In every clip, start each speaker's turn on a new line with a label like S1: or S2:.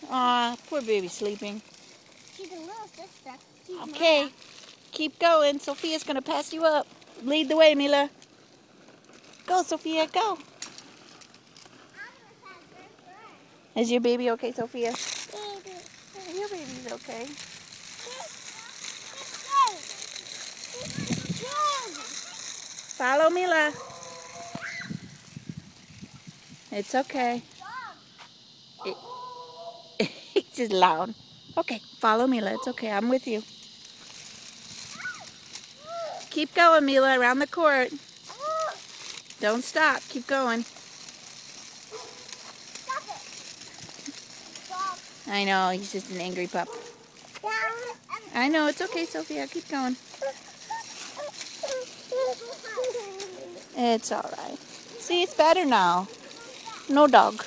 S1: Aw, poor baby sleeping.
S2: She's a little sister. She's
S1: Okay,
S2: Maya.
S1: keep going. Sophia's gonna pass you up. Lead the way, Mila. Go, Sophia, go. Is your baby okay, Sophia? Your baby's okay. Follow Mila. It's okay. It's just loud. Okay, follow Mila. It's okay. I'm with you. Keep going, Mila, around the court. Don't stop. Keep going.
S2: Stop it. Stop.
S1: I know, he's just an angry pup. I know, it's okay, Sophia. Keep going. It's all right. See, it's better now. No dog.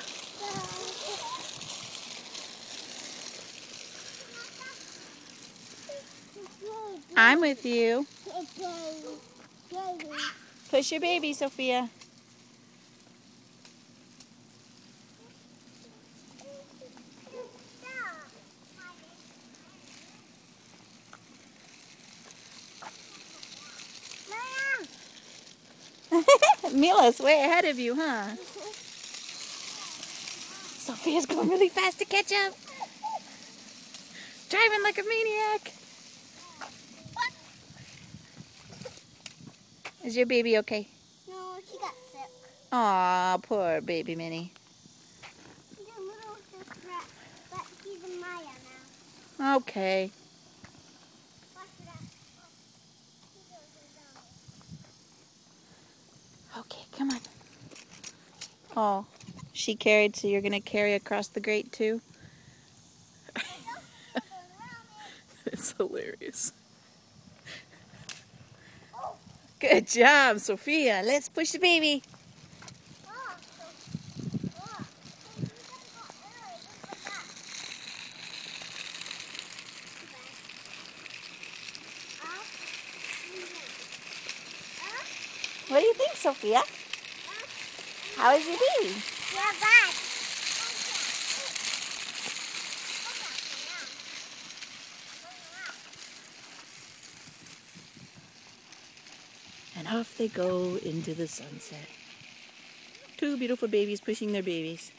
S1: I'm with you. Push your baby, Sophia. Mila's way ahead of you, huh? Sophia's going really fast to catch up. Driving like a maniac. Is your baby okay?
S2: No, she got sick.
S1: Aw, poor baby Minnie.
S2: She's a little sister, but she's a Maya now.
S1: Okay. Okay, come on. Oh, she carried, so you're going to carry across the grate too? It's hilarious. Good job, Sophia. Let's push the baby. What do you think, Sophia? How is your baby?
S2: You're back.
S1: And off they go into the sunset. Two beautiful babies pushing their babies.